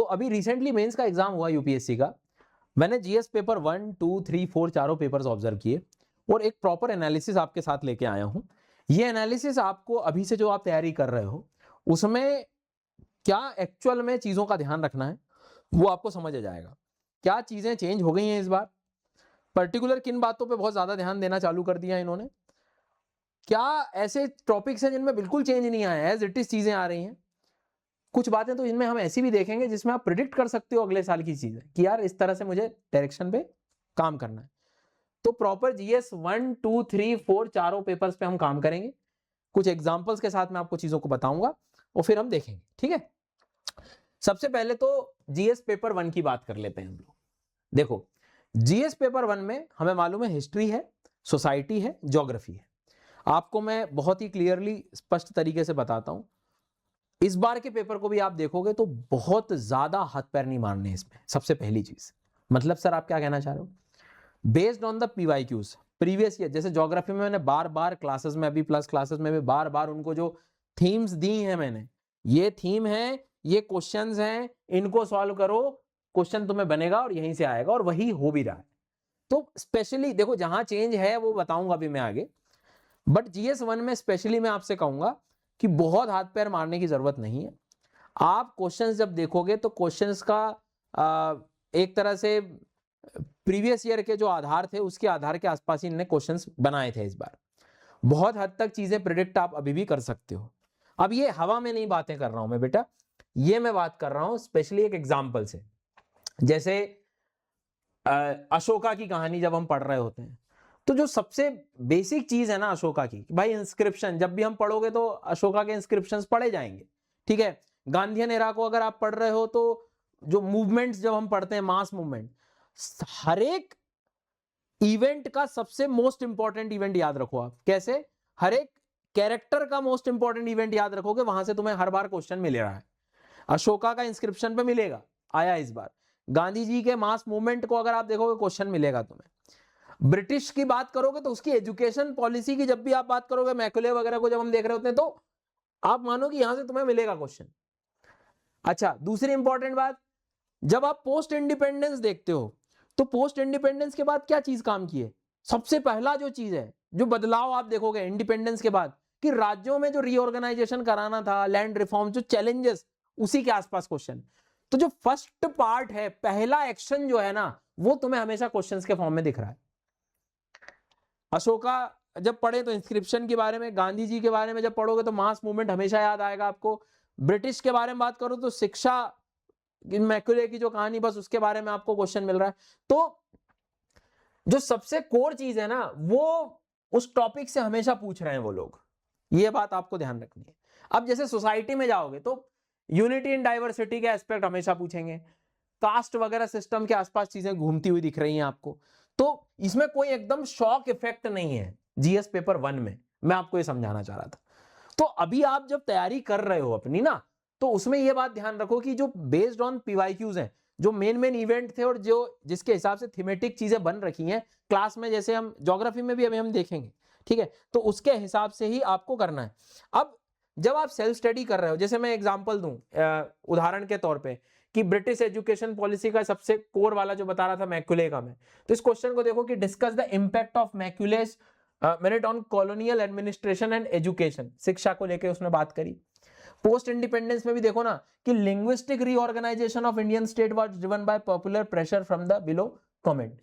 अभी recently mains का exam हुआ यूपीएससी का, मैंने जीएस पेपर 1, 2, 3, 4 चारों पेपर्स ऑब्जर्व किए और एक प्रॉपर एनालिसिस आपके साथ लेके आया हूं। ये एनालिसिस आपको अभी से जो आप तैयारी कर रहे हो उसमें क्या एक्चुअल में चीजों का ध्यान रखना है वो आपको समझ आ जाएगा। क्या चीजें चेंज हो गई हैं इस बार, पर्टिकुलर किन बातों पे बहुत ज्यादा ध्यान देना चालू कर दिया इन्होंने, क्या ऐसे टॉपिक्स हैं जिनमें बिल्कुल चेंज नहीं आया है, एज इट इज चीजें आ रही हैं। कुछ बातें तो इनमें हम ऐसी भी देखेंगे जिसमें आप प्रिडिक्ट कर सकते हो अगले साल की चीजें कि यार इस तरह से मुझे डायरेक्शन पे काम करना है। तो प्रॉपर जीएस 1, 2, 3, 4 चारों पेपर्स पे हम काम करेंगे, कुछ एग्जांपल्स के साथ मैं आपको चीजों को बताऊंगा और फिर हम देखेंगे। ठीक है, सबसे पहले तो जीएस पेपर 1 की बात कर लेते हैं हम लोग। देखो जीएस पेपर 1 में हमें मालूम है हिस्ट्री है, सोसाइटी है, ज्योग्राफी है। आपको मैं बहुत ही क्लियरली स्पष्ट तरीके से बताता हूं, इस बार के पेपर को भी आप देखोगे तो बहुत ज्यादा हाथ पैर नहीं मारने इसमें। सबसे पहली चीज, मतलब सर आप क्या कहना चाह रहे हो, based on the PYQs previous year, जैसे ज्योग्राफी में मैंने बार बार क्लासेस में, अभी प्लस क्लासेस में भी बार बार उनको जो थीम्स दी हैं मैंने, ये थीम है, ये क्वेश्चंस हैं, इनको सॉल्व करो, क्वेश्चन तुम्हें बनेगा और यहीं से आएगा और वही हो भी रहा है। तो स्पेशली देखो जहां चेंज है वो बताऊंगा अभी मैं आगे, बट जीएस 1 में स्पेशली मैं आपसे कहूंगा कि बहुत हाथ पैर मारने की जरूरत नहीं है। आप क्वेश्चंस जब देखोगे तो क्वेश्चंस का एक तरह से प्रीवियस ईयर के जो आधार थे उसके आधार के आसपास ही इन्होंने क्वेश्चंस बनाए थे। इस बार बहुत हद तक चीजें प्रिडिक्ट आप अभी भी कर सकते हो। अब ये हवा में नहीं बातें कर रहा हूं मैं बेटा, ये मैं बात कर रहा हूं स्पेशली एक एग्जाम्पल से। जैसे अशोका की कहानी जब हम पढ़ रहे होते हैं तो जो सबसे बेसिक चीज है ना अशोका की, भाई इंस्क्रिप्शन, जब भी हम पढ़ोगे तो अशोका के इंस्क्रिप्शंस पढ़े जाएंगे। ठीक है, गांधीयन एरा को अगर आप पढ़ रहे हो तो जो मूवमेंट्स जब हम पढ़ते हैं, मास मूवमेंट, हर एक इवेंट का सबसे मोस्ट इंपॉर्टेंट इवेंट याद रखो आप। कैसे, हर एक कैरेक्टर का मोस्ट इंपॉर्टेंट इवेंट याद रखोगे, वहां से तुम्हें हर बार क्वेश्चन मिल रहा है। अशोका का इंस्क्रिप्शन पे मिलेगा, आया इस बार। गांधी जी के मास मूवमेंट को अगर आप देखोगे क्वेश्चन मिलेगा तुम्हें। ब्रिटिश की बात करोगे तो उसकी एजुकेशन पॉलिसी की जब भी आप बात करोगे, मैकुले वगैरह को जब हम देख रहे होते हैं, तो आप मानो कि यहां से तुम्हें मिलेगा क्वेश्चन। अच्छा, दूसरी इंपॉर्टेंट बात, जब आप पोस्ट इंडिपेंडेंस देखते हो तो पोस्ट इंडिपेंडेंस के बाद क्या चीज काम की है, सबसे पहला जो चीज है, जो बदलाव आप देखोगे इंडिपेंडेंस के बाद, कि राज्यों में जो रीऑर्गेनाइजेशन कराना था, लैंड रिफॉर्म, जो चैलेंजेस, उसी के आसपास क्वेश्चन। तो जो फर्स्ट पार्ट है, पहला एक्शन जो है ना, वो तुम्हें हमेशा क्वेश्चंस के फॉर्म में दिख रहा है। अशोका जब पढ़े तो इंस्क्रिप्शन के बारे में, गांधी जी के बारे में जब पढ़ोगे तो मास मूवमेंट हमेशा याद आएगा आपको। ब्रिटिश के बारे में बात करो तो शिक्षा मैकुले की जो कहानी, बस उसके बारे में आपको क्वेश्चन मिल रहा है। तो जो सबसे कोर चीज है ना, वो उस टॉपिक से हमेशा पूछ रहे हैं वो लोग, ये बात आपको ध्यान रखनी है। अब जैसे सोसाइटी में जाओगे तो यूनिटी इन डाइवर्सिटी के एस्पेक्ट हमेशा पूछेंगे, कास्ट वगैरह सिस्टम के आसपास चीजें घूमती हुई दिख रही हैं आपको। तो इसमें कोई एकदम शॉक इफेक्ट नहीं है जीएस पेपर 1 में, मैं आपको ये समझाना चाह रहा था। तो अभी आप जब तैयारी कर रहे हो अपनी ना, तो उसमें यह बात ध्यान रखो कि जो बेस्ड ऑन पीवाईक्यूज हैं, जो मेन इवेंट थे और जो जिसके हिसाब से थीमेटिक चीजें बन रखी हैं क्लास में, जैसे हम ज्योग्राफी में भी अभी हम देखेंगे, ठीक है, तो उसके हिसाब से ही आपको करना है। अब जब आप सेल्फ स्टडी कर रहे हो, जैसे मैं एग्जांपल दूं उदाहरण के तौर पे, कि ब्रिटिश एजुकेशन पॉलिसी का सबसे कोर वाला जो बता रहा था मैकुले का मैं, तो इस क्वेश्चन को देखो कि discuss the impact of Macaulay's merit on colonial administration and education, शिक्षा को लेकर उसने बात करी। पोस्ट इंडिपेंडेंस में भी देखो ना कि linguistic reorganisation of Indian state was driven by popular pressure from the below comment.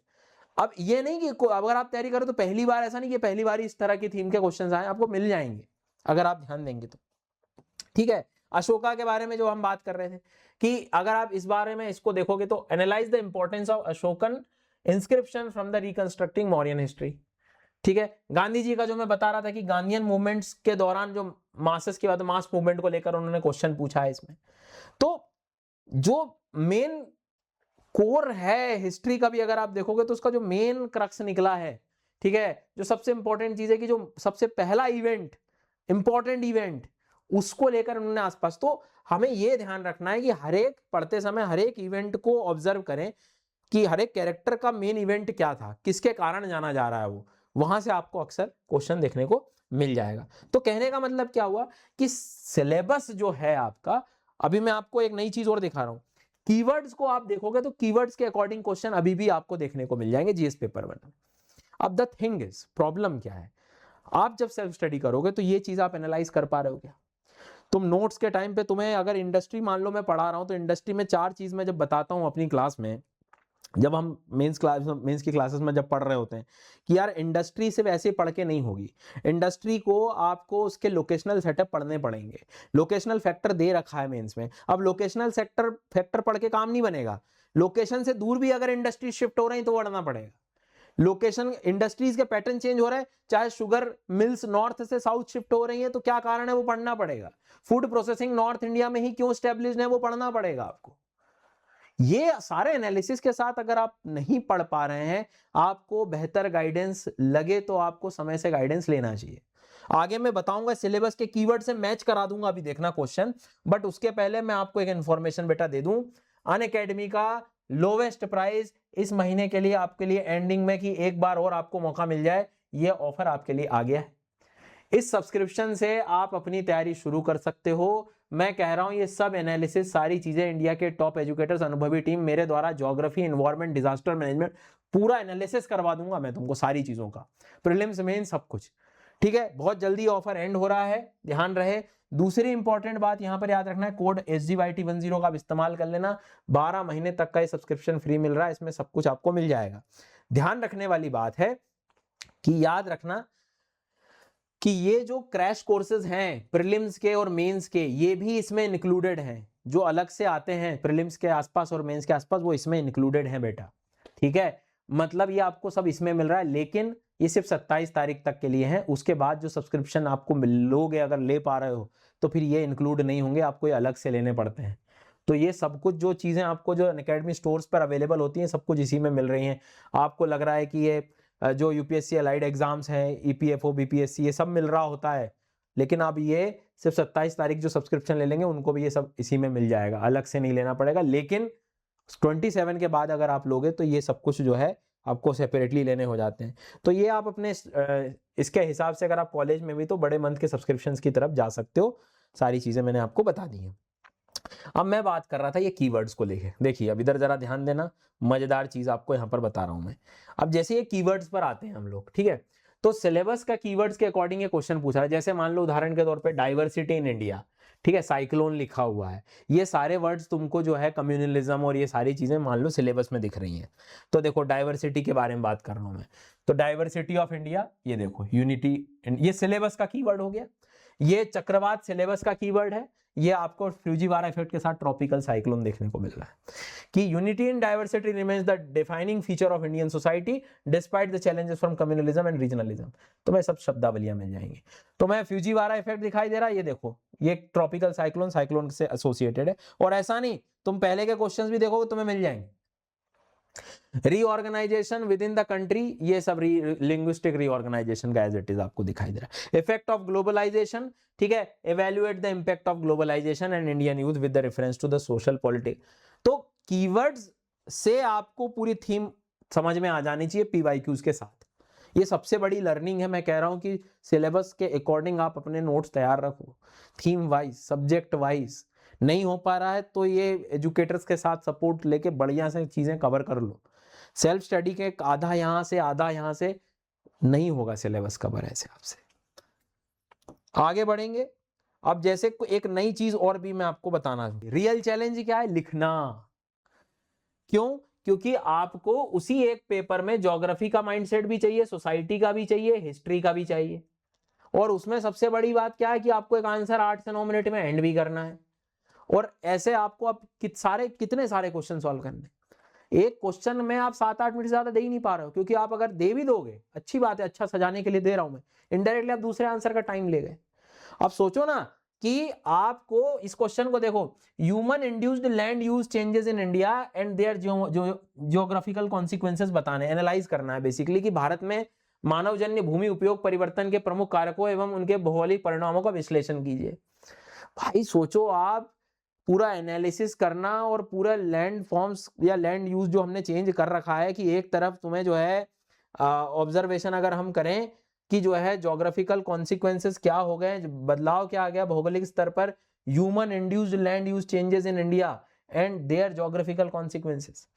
अब ये नहीं कि अगर आप तैयारी करो तो पहली बार, ऐसा नहीं कि पहली बार इस तरह की थीम के क्वेश्चंस आए, आपको मिल जाएंगे अगर आप ध्यान देंगे तो। ठीक है, अशोका के बारे में जो हम बात कर रहे थे कि अगर आप इस बारे में इसको देखोगे तो analyse the importance of Ashokan inscription from the reconstructing Mauryan history. ठीक है, गांधी जी का जो मैं बता रहा था कि गांधीयन मूवमेंट्स के दौरान जो मासेस की बात, मास मूवमेंट को लेकर उन्होंने क्वेश्चन पूछा है इसमें। तो जो मेन कोर है हिस्ट्री का भी अगर आप देखोगे तो उसका जो मेन क्रक्स निकला है, ठीक है, जो सबसे इंपॉर्टेंट चीज है कि जो सबसे पहला इवेंट, इंपॉर्टेंट इवेंट, उसको लेकर उन्होंने आसपास। तो हमें यह ध्यान रखना है कि हर एक पढ़ते समय हर एक इवेंट को ऑब्जर्व करें कि हर एक कैरेक्टर का मेन इवेंट क्या था, किसके कारण जाना जा रहा है वो, वहां से आपको अक्सर क्वेश्चन देखने को मिल जाएगा। तो कहने का मतलब क्या हुआ कि सिलेबस जो है आपका, अभी मैं आपको एक नई चीज और दिखा रहा हूं कीवर्ड्स को आप देखोगे तो कीवर्ड्स के अकॉर्डिंग क्वेश्चन अभी भी आपको देखने को मिल जाएंगे जीएस पेपर 1 में। अब द थिंग इज, प्रॉब्लम क्या है, आप जब सेल्फ स्टडी करोगे तो ये चीज आप एनालाइज कर पा रहे हो क्या? तुम नोट्स के टाइम पे तुम्हें अगर इंडस्ट्री, मान लो मैं पढ़ा रहा हूं तो इंडस्ट्री में 4 चीज मैं जब बताता हूं अपनी क्लास में, जब हम मेंस की क्लासेस में जब पढ़ रहे होते हैं कि यार इंडस्ट्री सिर्फ ऐसे पढ़ के नहीं होगी, इंडस्ट्री को आपको उसके लोकेशनल सेटअप पढ़ने पड़ेंगे। लोकेशनल फैक्टर दे रखा है मेंस में, अब लोकेशनल फैक्टर पढ़ के काम नहीं बनेगा, लोकेशन से दूर भी अगर इंडस्ट्री शिफ्ट हो रही है तो पढ़ना पड़ेगा। लोकेशन, इंडस्ट्रीज के पैटर्न चेंज हो रहा है, चाहे शुगर मिल्स नॉर्थ से साउथ शिफ्ट हो रही है तो क्या कारण है वो पढ़ना पड़ेगा। फूड प्रोसेसिंग नॉर्थ इंडिया में ही क्यों स्टैब्लिश्ड है वो पढ़ना पड़ेगा आपको। ये सारे एनालिसिस के साथ अगर आप नहीं पढ़ पा रहे हैं, आपको बेहतर गाइडेंस लगे तो आपको समय से गाइडेंस लेना चाहिए। आगे मैं बताऊंगा, सिलेबस के कीवर्ड से मैच करा दूंगा अभी देखना क्वेश्चन, बट उसके पहले मैं आपको एक इंफॉर्मेशन बेटा दे दूं। अनअकैडमी का लोवेस्ट प्राइस इस महीने के लिए आपके लिए एंडिंग में, कि एक बार और आपको मौका मिल जाए, ये ऑफर आपके लिए आ गया है। इस सब्सक्रिप्शन से आप अपनी तैयारी शुरू कर सकते हो। मैं कह रहा हूं ये सब एनालिसिस, सारी चीजें इंडिया के टॉप एजुकेटर्स, अनुभवी टीम मेरे द्वारा, ज्योग्राफी, एनवायरमेंट, डिजास्टर मैनेजमेंट, पूरा एनालिसिस करवा दूंगा मैं तुमको, सारी चीजों का, प्रीलिम्स मेन सब कुछ। ठीक है, बहुत जल्दी ऑफर एंड हो रहा है, ध्यान रहे। दूसरी इंपॉर्टेंट बात यहां पर याद रखना है, कोड SGYT10 का आप इस्तेमाल कर लेना, 12 महीने तक का ये सब्सक्रिप्शन फ्री मिल रहा है, इसमें सब कुछ आपको मिल जाएगा। ध्यान रखने वाली बात है कि याद रखना कि ये जो क्रैश कोर्सेज हैं प्रीलिम्स के और मेंस के, ये भी इसमें इंक्लूडेड हैं। जो अलग से आते हैं प्रीलिम्स के आसपास और मेंस के आसपास, वो इसमें इंक्लूडेड हैं बेटा। ठीक है, मतलब ये आपको सब इसमें मिल रहा है, लेकिन ये सिर्फ 27 तारीख तक के लिए है। उसके बाद जो सब्सक्रिप्शन आपको लोगे, अगर ले पा रहे हो, तो फिर ये इंक्लूड नहीं होंगे, आपको ये अलग से लेने पड़ते हैं। तो ये सब कुछ जो चीजें आपको जो अनअकैडमी स्टोर्स पर अवेलेबल होती हैं, सब कुछ इसी में मिल रही हैं। आपको लग रहा है कि ये जो यूपीएससी अलाइड एग्जाम्स हैं, ईपीएफओ, बीपीएससी, ये सब मिल रहा होता है, लेकिन अब ये सिर्फ 27 तारीख जो सब्सक्रिप्शन ले लेंगे उनको भी ये सब इसी में मिल जाएगा, अलग से नहीं लेना पड़ेगा। लेकिन 27 के बाद अगर आप लोगे तो ये सब कुछ जो है आपको सेपरेटली लेने हो जाते हैं। तो ये आप अपने इसके हिसाब से, अगर आप कॉलेज में भी, तो बड़े मंथ के सब्सक्रिप्शंस की तरफ जा सकते हो। सारी चीजें मैंने आपको बता दी हैं। अब मैं बात कर रहा था ये कीवर्ड्स को लेके, देखिए अब इधर जरा ध्यान देना, मजेदार चीज आपको यहाँ पर बता रहा हूं मैं। अब जैसे ये कीवर्ड्स पर आते हैं हम लोग, ठीक है, तो सिलेबस का कीवर्ड्स के अकॉर्डिंग ये क्वेश्चन पूछा है। जैसे मान लो उदाहरण के तौर पे डाइवर्सिटी इन इंडिया, ठीक है, साइक्लोन लिखा हुआ है, ये सारे वर्ड्स तुमको जो है कम्युनलिज्म और ये सारी चीजें मान लो सिलेबस में दिख रही हैं। तो देखो डाइवर्सिटी के बारे में बात कर रहा हूं मैं, तो डाइवर्सिटी ऑफ इंडिया, ये देखो यूनिटी, ये सिलेबस का कीवर्ड हो गया। ये चक्रवात सिलेबस का कीवर्ड है। ये आपको फ्यूजीवारा इफेक्ट के साथ ट्रॉपिकल साइक्लोन देखने को मिल रहा है कि unity in diversity remains the defining feature of Indian society despite the challenges from communalism and regionalism. तो मैं सब शब्दावलियां मिल जाएंगी। तो मैं फ्यूजीवारा इफेक्ट दिखाई दे रहा है, ये देखो, ये ट्रॉपिकल साइक्लोन से एसोसिएटेड है। और ऐसा नहीं, तुम पहले के क्वेश्चंस भी देखोगे तुम्हें मिल जाएंगे। Reorganisation within the country, ये सब लिंग्विस्टिक रीऑर्गेनाइजेशन का एज इट इज आपको दिखाई दे रहा है। इफेक्ट ऑफ ग्लोबलाइजेशन, ठीक है, evaluate the impact of globalisation and Indian youth with the reference to the social politics. तो कीवर्ड्स से आपको पूरी थीम समझ में आ जानी चाहिए पीवाईक्यूज के साथ। ये सबसे बड़ी लर्निंग है। मैं कह रहा हूं कि सिलेबस के अकॉर्डिंग आप अपने नोट्स तैयार रखो, थीम वाइज, सब्जेक्ट वाइज। नहीं हो पा रहा है तो ये एजुकेटर्स के साथ सपोर्ट लेके बढ़िया से चीजें कवर कर लो। सेल्फ स्टडी के आधा यहां से आधा यहां से नहीं होगा सिलेबस कवर ऐसे आपसे। आगे बढ़ेंगे। अब जैसे एक नई चीज और भी मैं आपको बताना, रियल चैलेंज क्या है, लिखना। क्यों? क्योंकि आपको उसी एक पेपर में ज्योग्राफी का माइंडसेट भी चाहिए, सोसाइटी का भी चाहिए, हिस्ट्री का भी चाहिए। और उसमें सबसे बड़ी बात क्या है कि आपको एक आंसर 8 से 9 मिनट में एंड भी करना है। और ऐसे आपको अब कितने सारे क्वेश्चन सॉल्व करने, एक क्वेश्चन में आप 7-8 मिनट से ज्यादा दे ही नहीं पा रहे हो। क्योंकि आप अगर दे भी दोगे, अच्छी बात है, अच्छा सजाने के लिए दे रहा हूं मैं, इनडायरेक्टली आप दूसरे आंसर का टाइम ले गए। अब सोचो ना कि आपको इस क्वेश्चन को देखो, human induced land use changes in India and their geographical consequences बताने, एनालाइज करना है बेसिकली कि भारत में मानवजन्य भूमि उपयोग परिवर्तन के प्रमुख कारकों एवं उनके भौगोलिक परिणामों का विश्लेषण कीजिए। भाई सोचो, आप पूरा एनालिसिस करना और पूरा लैंड फॉर्म्स या लैंड यूज जो हमने चेंज कर रखा है कि एक तरफ तुम्हें जो है ऑब्जर्वेशन अगर हम करें कि जो है ज्योग्राफिकल कॉन्सिक्वेंसेस क्या हो गए, बदलाव क्या आ गया भौगोलिक स्तर पर, human induced land use changes in India and their geographical consequences,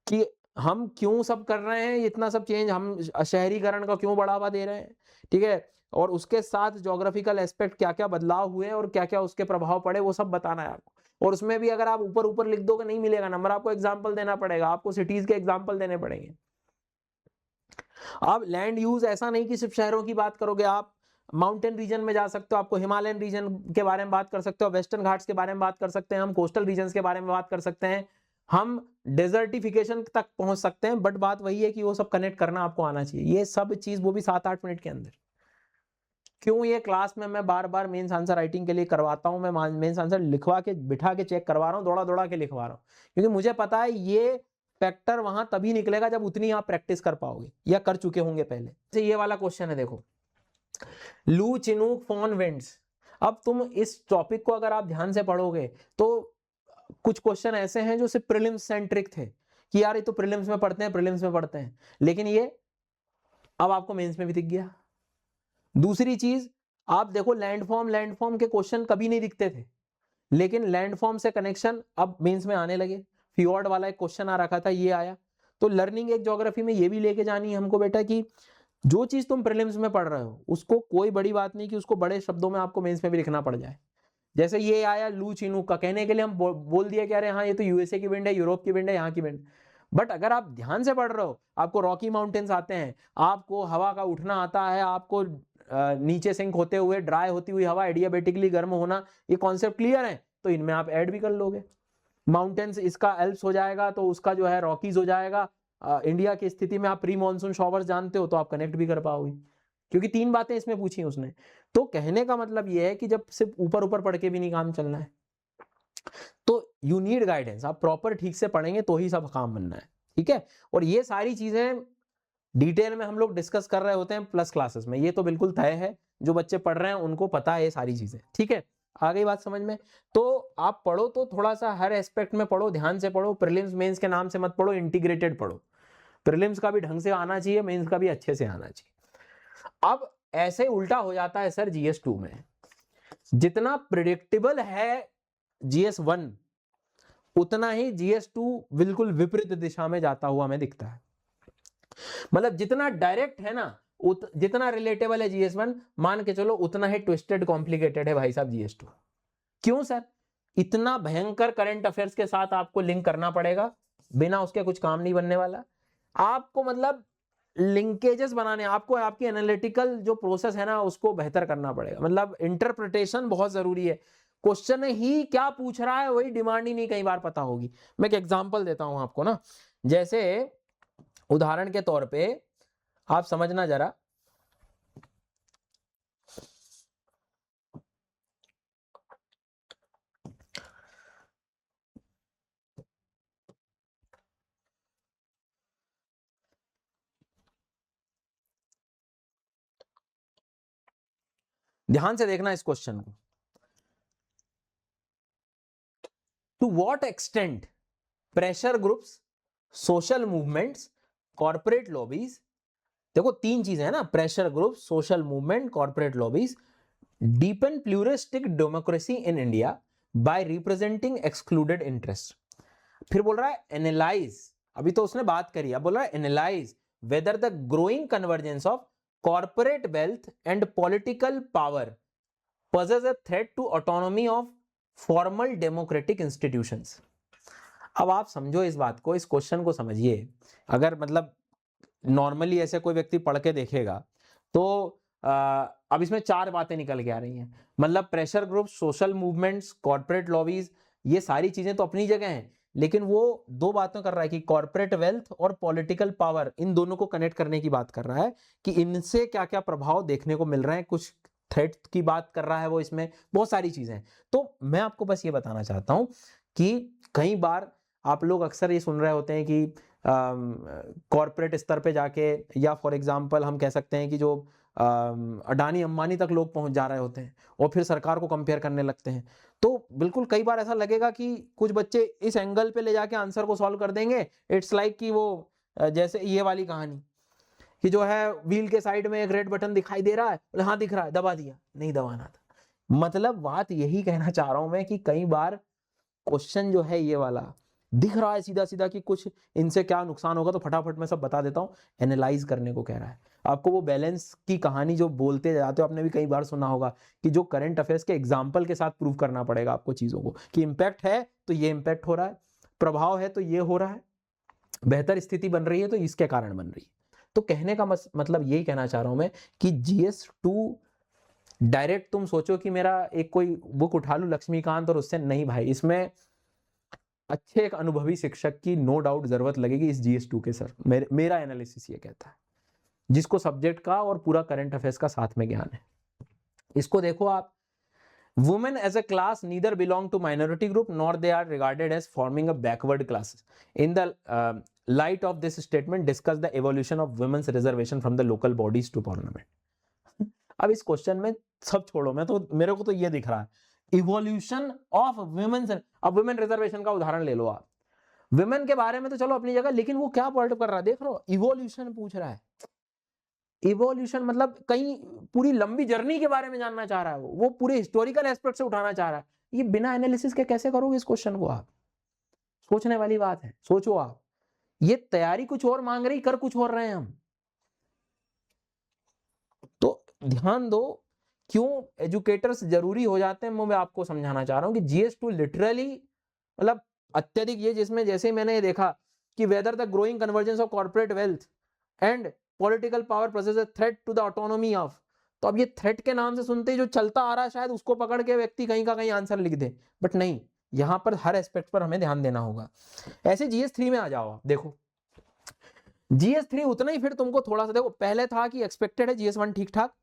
कि हम क्यों सब कर रहे हैं इतना सब चेंज, हम शहरीकरण का क्यों बढ़ावा दे रहे हैं, ठीक है, और उसके साथ ज्योग्राफिकल एस्पेक्ट क्या क्या बदलाव हुए और क्या क्या उसके प्रभाव पड़े, वो सब बताना है आपको। और उसमें भी अगर आप ऊपर ऊपर लिख दोगे नहीं मिलेगा नंबर, आपको एग्जाम्पल देना पड़ेगा, आपको सिटीज के एग्जाम्पल देने पड़ेंगे। आप लैंड यूज ऐसा नहीं कि सिर्फ शहरों की बात करोगे, आप माउंटेन रीजन में जा सकते हो, आपको हिमालयन रीजन के बारे में बात कर सकते हो, वेस्टर्न घाट्स के बारे में बात कर सकते हैं, हम कोस्टल रीजन के बारे में बात कर सकते हैं, हम डेजर्टिफिकेशन तक पहुंच सकते हैं। बट बात वही है कि वो सब कनेक्ट करना आपको आना चाहिए, ये सब चीज वो भी 7-8 मिनट के अंदर। क्यों ये क्लास में मैं बार बार मेंस आंसर राइटिंग के लिए करवाता हूं, मैं मेंस आंसर लिखवा के बिठा के चेक करवा रहा हूं, दौड़ा दौड़ा के लिखवा रहा हूं, क्योंकि मुझे पता है ये फैक्टर वहां तभी निकलेगा जब उतनी आप प्रैक्टिस कर पाओगे या कर चुके होंगे पहले। तो ये वाला क्वेश्चन है, देखो, लू चिनूक फॉन विंड्स। अब तुम इस टॉपिक को अगर आप ध्यान से पढ़ोगे तो कुछ क्वेश्चन ऐसे हैं जो सिर्फ प्रीलिम्स सेंट्रिक थे कि यार ये तो प्रीलिम्स में पढ़ते हैं, प्रीलिम्स में पढ़ते हैं, लेकिन ये अब आपको मेंस में भी दिख गया। दूसरी चीज आप देखो, लैंडफॉर्म के क्वेश्चन कभी नहीं दिखते थे, लेकिन लैंडफॉर्म से कनेक्शन अब मेंस में आने लगे। फियोर्ड वाला एक क्वेश्चन आ रखा था, ये आया। तो लर्निंग एक ज्योग्राफी में ये भी लेके जानी है हमको बेटा कि जो चीज तुम प्रीलिम्स में पढ़ रहे हो उसको कोई बड़ी बात नहीं कि उसको बड़े शब्दों में आपको मेंस में भी लिखना पड़ जाए। जैसे ये आया लू चिनूक का, कहने के लिए हम बोल दिया कि अरे हाँ ये तो यूएसए की विंड है, यूरोप की विंड है, यहाँ की विंड। बट अगर आप ध्यान से पढ़ रहे हो, आपको रॉकी माउंटेन्स आते हैं, आपको हवा का उठना आता है, आपको नीचे सिंक होते हुए ड्राई होती हुई हवा एडियाबेटिकली गर्म होना, ये कॉन्सेप्ट क्लियर है, तो इनमें आप ऐड भी कर लोगे। माउंटेन्स इसका एल्प्स हो जाएगा, तो उसका जो है रॉकीज हो जाएगा। इंडिया की स्थिति में आप प्री मानसून शॉवर्स जानते हो तो आप कनेक्ट भी कर पाओगे, क्योंकि 3 बातें इसमें पूछी उसने। तो कहने का मतलब ये है कि जब सिर्फ ऊपर ऊपर पढ़ के भी नहीं काम चलना है, तो यू नीड गाइडेंस। आप प्रॉपर ठीक से पढ़ेंगे तो ही सब काम बनना है, ठीक है। और ये सारी चीजें डिटेल में हम लोग डिस्कस कर रहे होते हैं प्लस क्लासेस में, ये तो बिल्कुल तय है, जो बच्चे पढ़ रहे हैं उनको पता है ये सारी चीजें, ठीक है। आ गई बात समझ में? तो आप पढ़ो तो थोड़ा सा हर एस्पेक्ट में पढ़ो, ध्यान से पढ़ो, प्रीलिम्स मेंस के नाम से मत पढ़ो, इंटीग्रेटेड पढ़ो। प्रीलिम्स का भी ढंग से आना चाहिए, मेंस का भी अच्छे से आना चाहिए। अब ऐसे उल्टा हो जाता है सर जीएस 2 में, जितना प्रिडिक्टेबल है जीएस 1 उतना ही जीएस 2 बिल्कुल विपरीत दिशा में जाता हुआ हमें दिखता है। मतलब जितना डायरेक्ट है ना, जितना रिलेटेबल है जीएस 1, मान के चलो उतना ही ट्विस्टेड कॉम्प्लिकेटेड है भाई साहब जीएस 2। क्यों सर? इतना भयंकर करंट अफेयर्स के साथ आपको लिंक करना पड़ेगा, बिना उसके कुछ काम नहीं बनने वाला। आपको मतलब लिंकेजेस बनाने, आपको आपकी एनालिटिकल जो प्रोसेस है ना उसको बेहतर करना पड़ेगा। मतलब इंटरप्रिटेशन बहुत जरूरी है, क्वेश्चन ही क्या पूछ रहा है वही डिमांड ही नहीं कई बार पता होगी। मैं एक एग्जांपल देता हूं आपको ना, जैसे उदाहरण के तौर पे आप समझना जरा, ध्यान से देखना इस क्वेश्चन को। To what extent pressure groups, social movements, corporate lobbies, देखो 3 चीजें है ना, pressure group, social movement, corporate lobbies, deepen pluralistic democracy in India by representing excluded interest. फिर बोल रहा है एनालाइज, अभी तो उसने बात करी, अब बोल रहा है analyse weather the growing convergence of corporate wealth and political power poses a threat to autonomy of formal democratic institutions। अब आप समझो इस बात को, इस क्वेश्चन को समझिए। अगर मतलब नॉर्मली ऐसे कोई व्यक्ति पढ़ के देखेगा तो अब इसमें 4 बातें निकल के आ रही हैं। मतलब pressure group, social movements, corporate lobbies, ये सारी चीजें तो अपनी जगह हैं, लेकिन वो 2 बातें कर रहा है कि कॉर्पोरेट वेल्थ और पॉलिटिकल पावर, इन दोनों को कनेक्ट करने की बात कर रहा है कि इनसे क्या क्या प्रभाव देखने को मिल रहे हैं, कुछ थ्रेट की बात कर रहा है वो, इसमें बहुत सारी चीजें। तो मैं आपको बस ये बताना चाहता हूं कि कई बार आप लोग अक्सर ये सुन रहे होते हैं कि कॉर्पोरेट स्तर पे जाके, या फॉर एग्जांपल हम कह सकते हैं कि जो अडानी अंबानी तक लोग पहुंच जा रहे होते हैं और फिर सरकार को कंपेयर करने लगते हैं। तो बिल्कुल कई बार ऐसा लगेगा कि कुछ बच्चे इस एंगल पे ले जाके आंसर को सॉल्व कर देंगे। इट्स लाइक कि वो जैसे ये वाली कहानी कि जो है व्हील के साइड में एक रेड बटन दिखाई दे रहा है, हाँ दिख रहा है, दबा दिया, नहीं दबाना था। मतलब बात यही कहना चाह रहा हूं मैं कि कई बार क्वेश्चन जो है ये वाला दिख रहा है सीधा सीधा कि कुछ इनसे क्या नुकसान होगा, तो फटाफट मैं सब बता देता हूँ। एनालाइज करने को कह रहा है आपको, वो बैलेंस की कहानी जो बोलते जाते हो, आपने भी कई बार सुना होगा कि जो करंट अफेयर्स के एग्जाम्पल के साथ प्रूव करना पड़ेगा आपको चीजों को, कि इंपैक्ट है तो ये इंपैक्ट हो रहा है, प्रभाव है तो ये हो रहा है, बेहतर स्थिति बन रही है तो इसके कारण बन रही है। तो कहने का मतलब यही कहना चाह रहा हूं मैं कि GS2 डायरेक्ट तुम सोचो कि मेरा एक कोई बुक उठा लूं लक्ष्मीकांत और उससे, नहीं भाई, इसमें अच्छे एक अनुभवी शिक्षक की नो डाउट जरूरत लगेगी इस GS2 के सर। मेरा एनालिसिस ये कहता है, जिसको सब्जेक्ट का और पूरा करंट अफेयर्स का साथ में ज्ञान है। इसको देखो आप, women as a class neither belong to minority group nor they are regarded as forming a backward classes. In the light of this statement discuss the evolution of women's reservation from the local bodies to parliament. अब इस question में सब छोड़ो, मेरे को तो ये दिख रहा है, इवोल्यूशन ऑफ वुमेन्स। अब वुमेन रिजर्वेशन का उदाहरण ले लो आप, वुमेन के बारे में तो चलो अपनी जगह, लेकिन वो क्या पॉइंट कर रहा है देख रहे हो, इवोल्यूशन पूछ रहा है। इवोल्यूशन मतलब कहीं पूरी लंबी जर्नी के बारे में जानना चाह रहा है, वो पूरे हिस्टोरिकल एस्पेक्ट से उठाना चाह रहा है। ये बिना एनालिसिस के कैसे करोगे इस क्वेश्चन को आप? सोचने वाली बात है, सोचो आप। ये तैयारी कुछ और मांग रही, कर कुछ और रहे हैं हम। तो ध्यान दो, क्यों एजुकेटर्स जरूरी हो जाते हैं, मैं आपको समझाना चाह रहा हूं कि GS2 लिटरली मतलब अत्यधिक ये, जिसमें जैसे मैंने ये देखा कि whether the growing convergence of corporate wealth and political power present a threat to the autonomy of, तो अब ये थ्रेट के नाम से सुनते ही जो चलता आ रहा है शायद उसको पकड़ के व्यक्ति कहीं का कहीं आंसर लिख दे, बट नहीं, यहां पर हर एस्पेक्ट पर हमें ध्यान देना होगा। ऐसे GS3 में आ जाओ आप, देखो GS3 उतना ही, फिर तुमको थोड़ा सा देखो, पहले था कि एक्सपेक्टेड है, GS1 ठीक ठाक,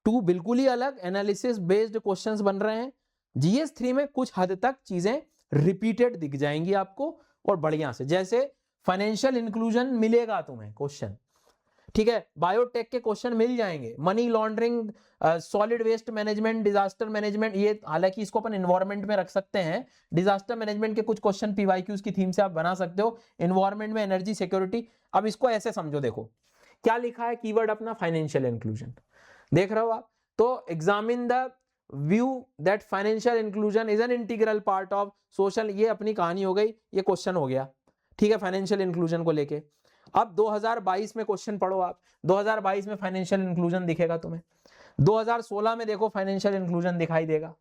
2 बिल्कुल ही अलग एनालिसिस बेस्ड क्वेश्चंस बन रहे हैं। GS3 में कुछ हद तक चीजें रिपीटेड दिख जाएंगी आपको और बढ़िया से, जैसे फाइनेंशियल इंक्लूजन मिलेगा तुम्हें क्वेश्चन, ठीक है, बायोटेक के क्वेश्चन मिल जाएंगे, money laundering, solid waste management, disaster management, ये हालांकि इसको अपन एनवायरमेंट में रख सकते हैं, डिजास्टर मैनेजमेंट के कुछ क्वेश्चन PYQs की थीम से आप बना सकते हो, एनवायरमेंट में एनर्जी सिक्योरिटी। अब इसको ऐसे समझो, देखो क्या लिखा है कीवर्ड अपना, फाइनेंशियल इंक्लूजन, देख रहे हो आप, तो examine the view that financial inclusion is an integral part of social, ये अपनी कहानी हो गई, ये क्वेश्चन हो गया, ठीक है, फाइनेंशियल इंक्लूजन को लेके। अब 2022 में क्वेश्चन पढ़ो आप, 2022 में फाइनेंशियल इंक्लूजन दिखेगा तुम्हें, 2016 में देखो फाइनेंशियल इंक्लूजन दिखाई देगा।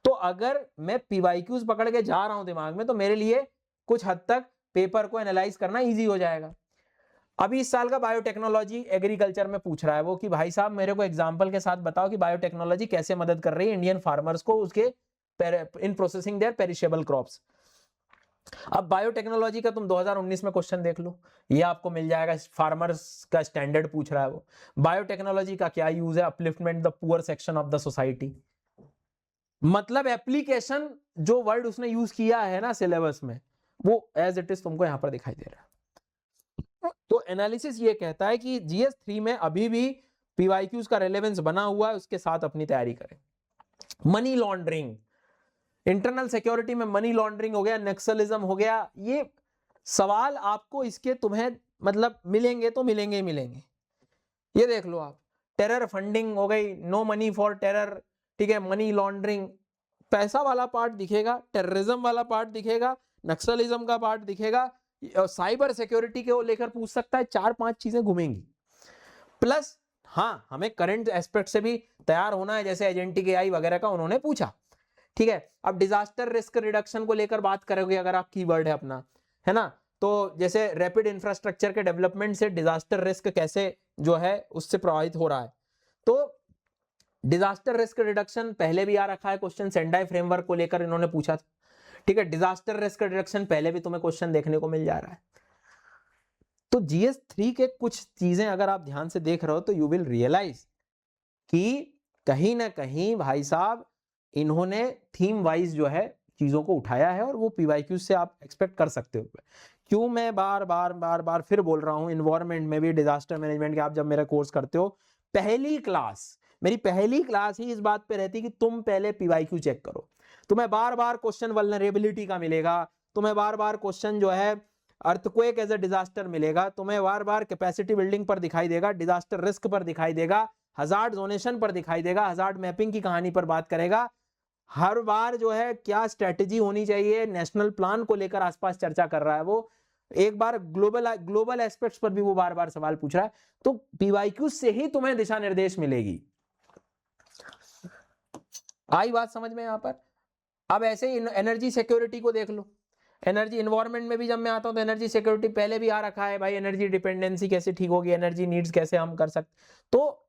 तो अगर मैं PYQs पकड़ के जा रहा हूं दिमाग में, तो मेरे लिए कुछ हद तक पेपर को एनालाइज करना इजी हो जाएगा। अभी इस साल का बायोटेक्नोलॉजी एग्रीकल्चर में पूछ रहा है वो, कि भाई साहब मेरे को एग्जांपल के साथ बताओ कि बायोटेक्नोलॉजी कैसे मदद कर रही है इंडियन फार्मर्स को उसके in processing their perishable crops. अब बायोटेक्नोलॉजी का तुम 2019 में क्वेश्चन देख लो, ये आपको मिल जाएगा, फार्मर्स का स्टैंडर्ड पूछ रहा है वो, बायोटेक्नोलॉजी का क्या यूज है, upliftment the poor section of the society, मतलब एप्लीकेशन जो वर्ड उसने यूज किया है ना सिलेबस में, वो एज इट इज तुमको यहां पर दिखाई दे रहा है। तो एनालिसिस ये कहता है कि GS3 में अभी भी PYQs का रेलेवेंस बना हुआ है, उसके साथ अपनी तैयारी करें। मनी लॉन्ड्रिंग, इंटरनल सिक्योरिटी में मनी लॉन्ड्रिंग हो गया, नक्सलिज्म हो गया, ये सवाल आपको इसके तुम्हें मतलब मिलेंगे तो मिलेंगे ही मिलेंगे। ये देख लो आप, टेरर फंडिंग हो गई, नो मनी फॉर टेरर, ठीक है, मनी लॉन्ड्रिंग, पैसा वाला पार्ट दिखेगा, टेररिज्म वाला पार्ट दिखेगा, नक्सलिज्म का पार्ट दिखेगा, साइबर सिक्योरिटी को लेकर पूछ सकता है, 4-5 चीजें घूमेंगी। प्लस हाँ, हमें करंट एस्पेक्ट से भी तैयार होना है, जैसे एजेंटिक AI वगैरह का उन्होंने पूछा, ठीक है। अब डिजास्टर रिस्क रिडक्शन को लेकर बात करोगे अगर आप, कीवर्ड है अपना, है ना, तो जैसे रैपिड इंफ्रास्ट्रक्चर के डेवलपमेंट से डिजास्टर रिस्क कैसे जो है उससे प्रभावित हो रहा है, तो डिजास्टर रिस्क रिडक्शन पहले भी आ रखा है क्वेश्चन, सेंडाई फ्रेमवर्क को लेकर इन्होंने पूछा था, ठीक है, डिजास्टर रिस्क रिडक्शन पहले भी तुम्हें क्वेश्चन देखने को मिल जा रहा है। तो GS3 के कुछ चीजें अगर आप ध्यान से देख रहे हो तो यू विल रियलाइज कि कहीं ना कहीं भाई साहब इन्होंने थीम वाइज जो है चीजों को उठाया है, और वो PYQ से आप एक्सपेक्ट कर सकते हो। क्यों मैं बार बार फिर बोल रहा हूं, इन्वायरमेंट में भी, डिजास्टर मैनेजमेंट के आप जब मेरा कोर्स करते हो, मेरी पहली क्लास ही इस बात पे रहती कि तुम पहले PYQ चेक करो। तुम्हें बार बार क्वेश्चन वल्नरेबिलिटी का मिलेगा, तुम्हें बार बार क्वेश्चन जो है अर्थक्वेक एज अ डिजास्टर मिलेगा, तुम्हें बार बार कैपेसिटी बिल्डिंग पर दिखाई देगा, डिजास्टर रिस्क पर दिखाई देगा, हजार्ड जोनेशन पर दिखाई देगा, हजार्ड मैपिंग की कहानी पर बात करेगा, हर बार जो है क्या स्ट्रेटेजी होनी चाहिए, नेशनल प्लान को लेकर आसपास चर्चा कर रहा है वो। एक बार ग्लोबल एस्पेक्ट्स पर भी वो बार बार सवाल पूछ रहा है। तो पीवाईक्यू से ही तुम्हें दिशा निर्देश मिलेगी। आई बात समझ में यहां पर। अब ऐसे ही एनर्जी सिक्योरिटी को देख लो। एनर्जी इन्वायरमेंट में भी जब मैं आता हूं तो एनर्जी सिक्योरिटी पहले भी आ रखा है भाई, एनर्जी डिपेंडेंसी कैसे ठीक होगी, एनर्जी नीड्स कैसे हम कर सकते। तो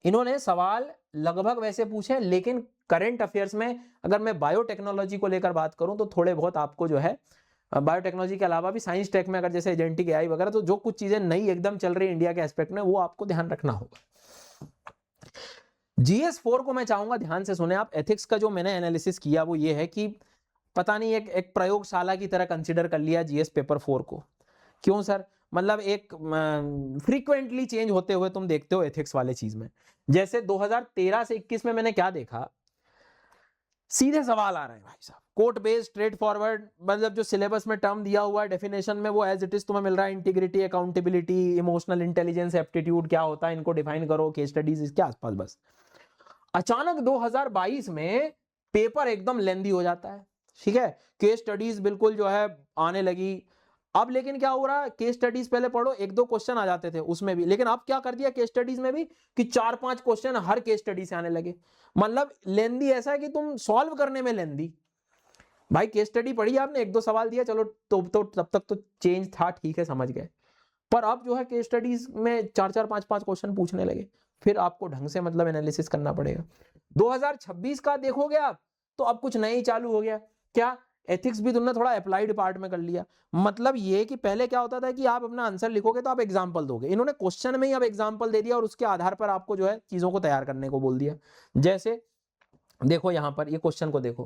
इन्होंने सवाल लगभग वैसे पूछे, लेकिन करंट अफेयर्स में अगर मैं बायोटेक्नोलॉजी को लेकर बात करूं तो थोड़े बहुत आपको जो है बायोटेक्नोलॉजी के अलावा भी साइंस टेक में अगर जैसे एजेंटिक एआई वगैरह, तो जो कुछ चीजें नई एकदम चल रही है इंडिया के एस्पेक्ट में, वो आपको ध्यान रखना होगा। GS4 को मैं चाहूंगा ध्यान से सुने आप। एथिक्स का जो मैंने एनालिसिस किया वो ये है कि पता नहीं एक प्रयोगशाला की तरह कंसीडर कर लिया GS पेपर 4 को। क्यों सर? मतलब एक फ्रीक्वेंटली चेंज होते हुए तुम देखते हो एथिक्स वाले चीज में। जैसे 2013 से 21 में मैंने क्या देखा, सीधे सवाल आ रहे हैं भाई साहब, कोट बेस्ड स्ट्रेट फॉरवर्ड, मतलब जो सिलेबस में टर्म दिया हुआ है डेफिनेशन में वो एज इट इज तुम्हें मिल रहा है। Integrity, accountability, emotional intelligence, aptitude क्या होता है, इनको डिफाइन करो, केस स्टडीज इसके आसपास। बस अचानक 2022 में पेपर एकदम लेंदी हो जाता है, ठीक है, केस स्टडीज बिल्कुल जो है आने लगी। अब लेकिन क्या हो रहा है, केस स्टडीज पहले पढ़ो, एक दो क्वेश्चन आ जाते थे उसमें भी, लेकिन अब क्या कर दिया केस स्टडीज में भी कि 4-5 क्वेश्चन हर केस स्टडी से आने लगे। मतलब लेंदी ऐसा है कि तुम सॉल्व करने में लेंदी। भाई केस स्टडी पढ़ी आपने, एक दो सवाल दिया, चलो तो तब तक तो चेंज था, ठीक है, समझ गए। पर अब जो है केस स्टडीज में 4-4, 5-5 क्वेश्चन पूछने लगे, फिर आपको ढंग से मतलब एनालिसिस करना पड़ेगा। 2026 का देखोगे आप तो अब कुछ नया ही चालू हो गया। क्या? एथिक्स भी तुमने थोड़ा अप्लाइड पार्ट में कर लिया। मतलब ये कि पहले क्या होता था कि आप अपना आंसर लिखोगे तो आप एग्जाम्पल दोगे, इन्होंने क्वेश्चन में ही अब एग्जाम्पल दे दिया और उसके आधार पर आपको जो है चीजों को तैयार करने को बोल दिया। जैसे देखो यहां पर ये क्वेश्चन को देखो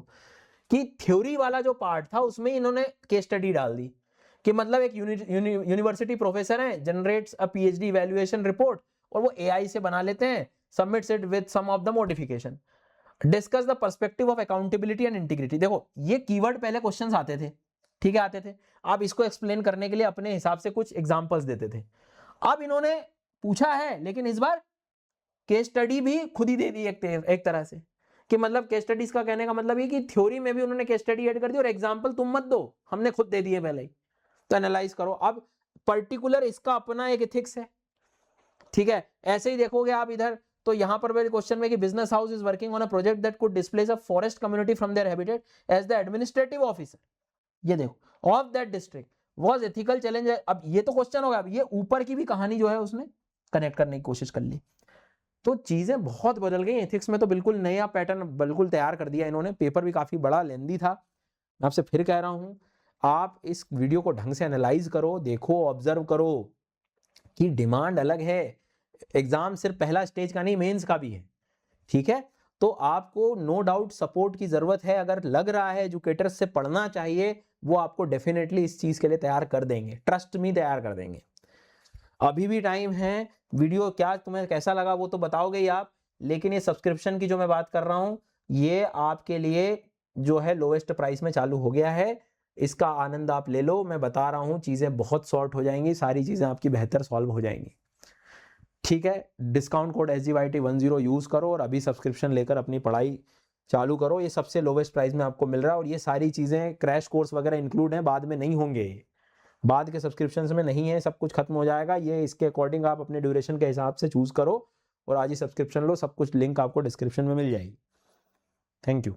कि थ्योरी वाला जो पार्ट था उसमें इन्होंने केस स्टडी डाल दी कि मतलब एक यूनिवर्सिटी प्रोफेसर है, generates a PhD evaluation report और वो AI से बना लेते हैं, submits it with some of the modification, discuss the perspective of accountability and integrity. देखो ये कीवर्ड पहले क्वेश्चंस आते थे, ठीक है, आते थे, आप इसको एक्सप्लेन करने के लिए अपने हिसाब से कुछ एग्जांपल्स देते थे। अब इन्होंने पूछा है लेकिन इस बार केस स्टडी भी खुद ही दे दी एक तरह से, कि मतलब केस स्टडीज का कहने का मतलब ये कि थ्योरी में भी उन्होंने केस स्टडी ऐड कर दी और एग्जांपल तुम मत दो, हमने खुद दे दिए पहले ही, तो एनालाइज करो। अब पर्टिकुलर इसका अपना एक एथिक्स है, ठीक है। ऐसे ही देखोगे आप इधर तो यहां पर मेरे क्वेश्चन में कि business house is working on a project that could displace a forest community from their habitat as the administrative officer, ये देखो, of that district was ethical challenge. अब ये तो क्वेश्चन होगा, अब ये ऊपर की भी कहानी जो है उसने कनेक्ट करने की कोशिश कर ली। तो चीजें बहुत बदल गई एथिक्स में, तो बिल्कुल नया पैटर्न बिल्कुल तैयार कर दिया इन्होंने। पेपर भी काफी बड़ा लेंदी था। मैं आपसे फिर कह रहा हूं, आप इस वीडियो को ढंग से एनालाइज करो, देखो, ऑब्जर्व करो कि डिमांड अलग है। एग्जाम सिर्फ पहला स्टेज का नहीं, मेंस का भी है, ठीक है। तो आपको नो डाउट सपोर्ट की जरूरत है। अगर लग रहा है एजुकेटर्स से पढ़ना चाहिए, वो आपको डेफिनेटली इस चीज के लिए तैयार कर देंगे, ट्रस्ट मी, तैयार कर देंगे। अभी भी टाइम है। वीडियो क्या तुम्हें कैसा लगा वो तो बताओगे ही आप, लेकिन ये सब्सक्रिप्शन की जो मैं बात कर रहा हूं, ये आपके लिए जो है लोवेस्ट प्राइस में चालू हो गया है। इसका आनंद आप ले लो। मैं बता रहा हूं चीजें बहुत सॉर्ट हो जाएंगी, सारी चीजें आपकी बेहतर सॉल्व हो जाएंगी, ठीक है। डिस्काउंट कोड SGYT10 यूज करो और अभी सब्सक्रिप्शन लेकर अपनी पढ़ाई चालू करो। ये सबसे लोवेस्ट प्राइस में आपको मिल रहा है और ये सारी चीजें क्रैश कोर्स वगैरह इंक्लूड हैं, बाद में नहीं होंगे, बाद के सब्सक्रिप्शन में नहीं है, सब कुछ खत्म हो जाएगा। ये इसके अकॉर्डिंग आप अपने ड्यूरेशन के हिसाब से चूज करो और आज ही सब्सक्रिप्शन लो। सब कुछ लिंक आपको डिस्क्रिप्शन में मिल जाएगी। Thank you.